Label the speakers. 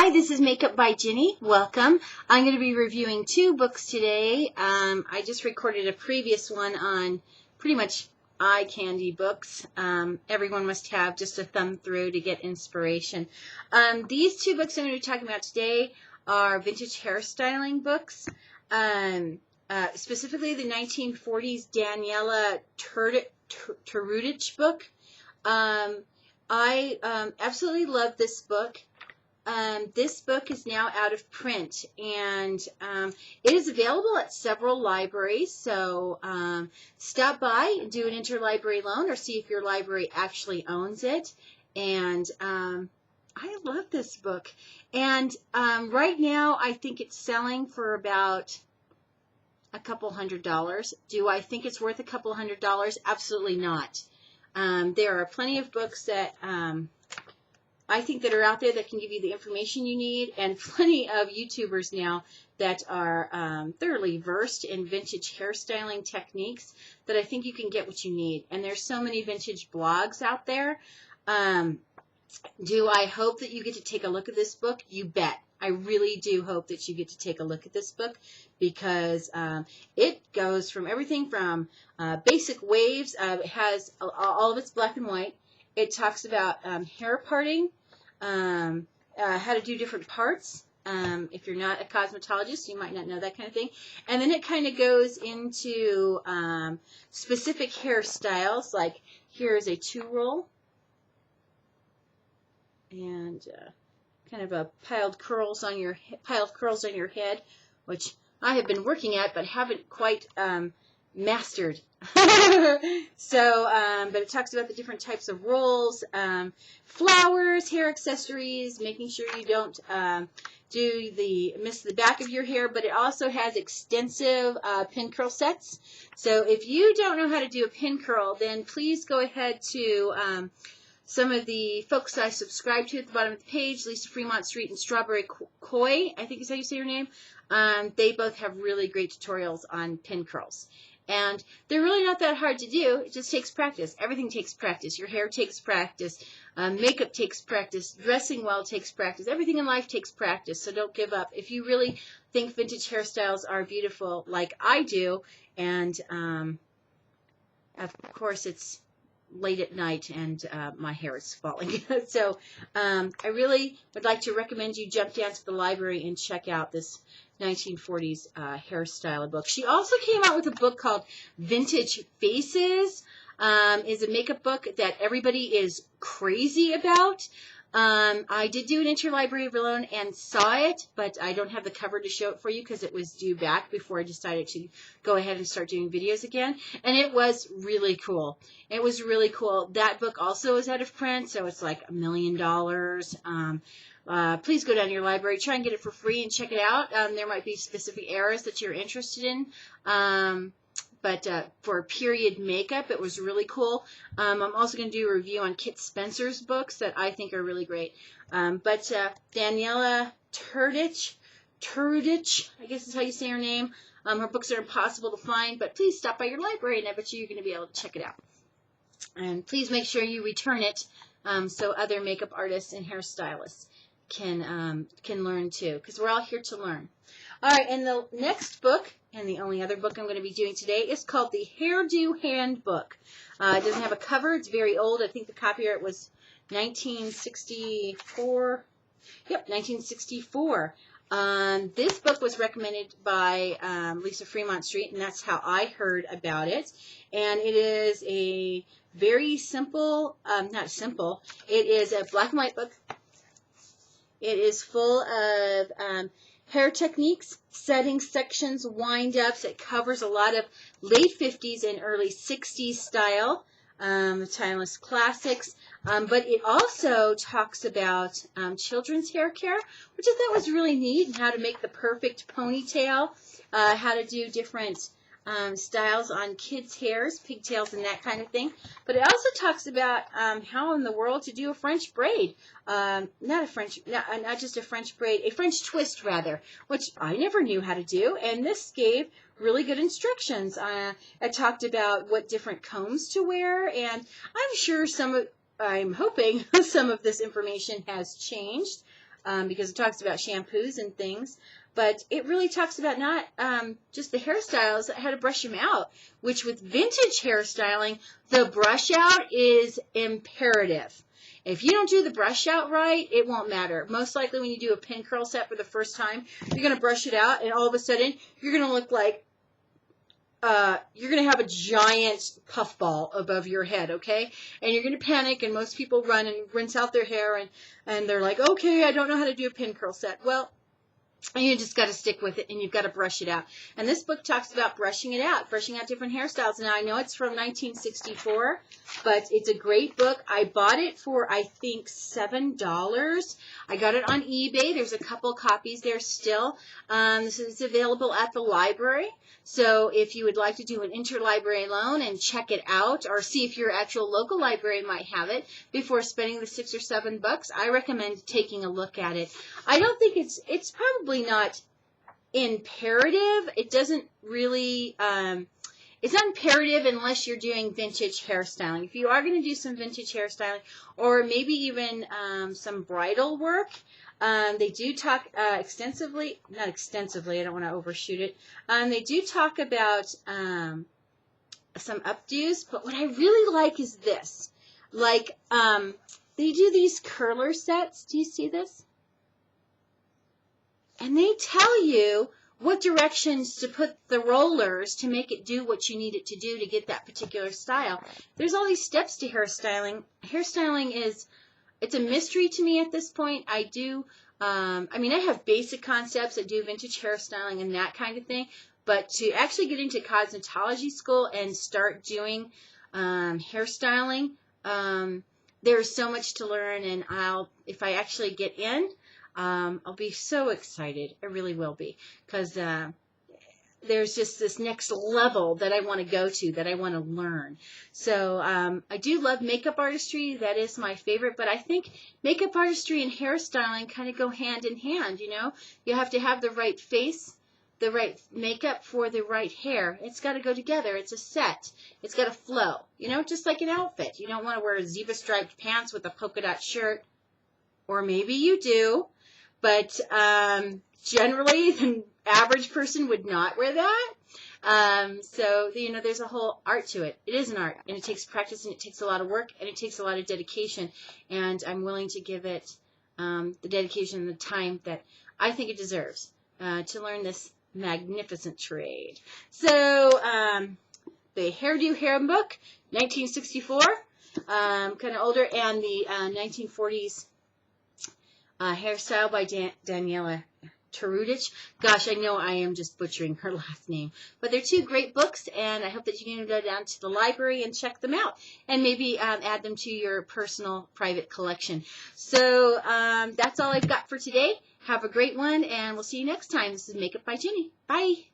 Speaker 1: Hi, this is Makeup by Ginny. Welcome. I'm going to be reviewing two books today. I just recorded a previous one on pretty much eye candy books. Everyone must have just a thumb through to get inspiration. These two books I'm going to be talking about today are vintage hairstyling books. Specifically the 1940s Daniela Turudich book. I absolutely love this book. This book is now out of print, and it is available at several libraries, so stop by and do an interlibrary loan or see if your library actually owns it. And I love this book, and right now I think it's selling for about a couple $100. Do I think it's worth a couple $100? Absolutely not. There are plenty of books that I think that are out there that can give you the information you need, and plenty of YouTubers now that are thoroughly versed in vintage hairstyling techniques that I think you can get what you need. And there's so many vintage blogs out there. Do I hope that you get to take a look at this book? You bet. I really do hope that you get to take a look at this book, because it goes from everything from basic waves. It has all of it's black and white. It talks about hair parting, how to do different parts. If you're not a cosmetologist, you might not know that kind of thing. And then it kind of goes into specific hairstyles, like here's a two-roll and kind of a piled curls on your head, which I have been working at but haven't quite mastered. So, but it talks about the different types of rolls, flowers, hair accessories, making sure you don't miss the back of your hair. But it also has extensive pin curl sets. So if you don't know how to do a pin curl, then please go ahead to some of the folks I subscribe to at the bottom of the page, Lisa Fremont Street and Strawberry Coy, I think is how you say your name. They both have really great tutorials on pin curls. And they're really not that hard to do. It just takes practice. Everything takes practice. Your hair takes practice. Makeup takes practice. Dressing well takes practice. Everything in life takes practice, so don't give up. If you really think vintage hairstyles are beautiful like I do, and of course it's late at night and my hair is falling. So I really would like to recommend you jump down to the library and check out this 1940s hairstyle book. She also came out with a book called Vintage Faces. Is a makeup book that everybody is crazy about. I did do an interlibrary loan and saw it, but I don't have the cover to show it for you because it was due back before I decided to go ahead and start doing videos again. And it was really cool. It was really cool. That book also is out of print, so it's like $1 million. Please go down to your library, try and get it for free and check it out. There might be specific eras that you're interested in. But for period makeup, it was really cool. I'm also going to do a review on Kit Spencer's books that I think are really great. But Daniela Turudich, I guess is how you say her name. Her books are impossible to find, but please stop by your library, and I bet you're going to be able to check it out. And please make sure you return it so other makeup artists and hairstylists can learn too, because we're all here to learn. All right, and the next book, and the only other book I'm going to be doing today, is called The Hairdo Handbook. It doesn't have a cover. It's very old. I think the copyright was 1964. Yep, 1964. This book was recommended by Lisa Fremont Street, and that's how I heard about it. And it is a very simple, not simple, it is a black and white book. It is full of hair techniques, settings, sections, wind-ups. It covers a lot of late 50s and early 60s style, timeless classics. But it also talks about children's hair care, which I thought was really neat, and how to make the perfect ponytail, how to do different styles on kids' hairs, pigtails, and that kind of thing. But it also talks about how in the world to do a French braid. Not just a French braid, a French twist rather, which I never knew how to do. And this gave really good instructions. It talked about what different combs to wear, and I'm sure I'm hoping some of this information has changed. because it talks about shampoos and things. But it really talks about not just the hairstyles, how to brush them out, which with vintage hairstyling, the brush out is imperative. If you don't do the brush out right, it won't matter. Most likely when you do a pin curl set for the first time, you're going to brush it out, and all of a sudden, you're going to look like you're going to have a giant puffball above your head, okay? And you're going to panic, and most people run and rinse out their hair, and they're like, okay, I don't know how to do a pin curl set. Well, you just got to stick with it, and you've got to brush it out. And this book talks about brushing out different hairstyles. Now, I know it's from 1964, but it's a great book. I bought it for, I think, $7. I got it on eBay. There's a couple copies there still. This is available at the library. So if you would like to do an interlibrary loan and check it out, or see if your actual local library might have it before spending the $6 or $7, I recommend taking a look at it. I don't think it's probably not imperative. It doesn't really, it's not imperative unless you're doing vintage hairstyling. If you are going to do some vintage hairstyling, or maybe even some bridal work, they do talk extensively, not extensively, I don't want to overshoot it. They do talk about some updos, but what I really like is this. Like, they do these curler sets. Do you see this? And they tell you what directions to put the rollers to make it do what you need it to do to get that particular style. There's all these steps to hairstyling. Hairstyling is, it's a mystery to me at this point. I do, I mean, I have basic concepts. I do vintage hairstyling and that kind of thing. But to actually get into cosmetology school and start doing hairstyling, there's so much to learn. And if I actually get in, I'll be so excited. I really will be, because there's just this next level that I want to go to, that I want to learn. So I do love makeup artistry. That is my favorite. But I think makeup artistry and hairstyling kind of go hand in hand, you know. You have to have the right face, the right makeup for the right hair. It's got to go together. It's a set. It's got to flow, you know, just like an outfit. You don't want to wear zebra striped pants with a polka dot shirt. Or maybe you do. But generally, the average person would not wear that. So, you know, there's a whole art to it. It is an art, and it takes practice, and it takes a lot of work, and it takes a lot of dedication. And I'm willing to give it the dedication and the time that I think it deserves to learn this magnificent trade. So, the Hairdo Handbook, 1964, kind of older, and the 1940s Hairstyle by Daniela Tarudich. Gosh, I know I am just butchering her last name. But they're two great books, and I hope that you can go down to the library and check them out, and maybe add them to your personal private collection. So that's all I've got for today. Have a great one, and we'll see you next time. This is Makeup by Ginny. Bye.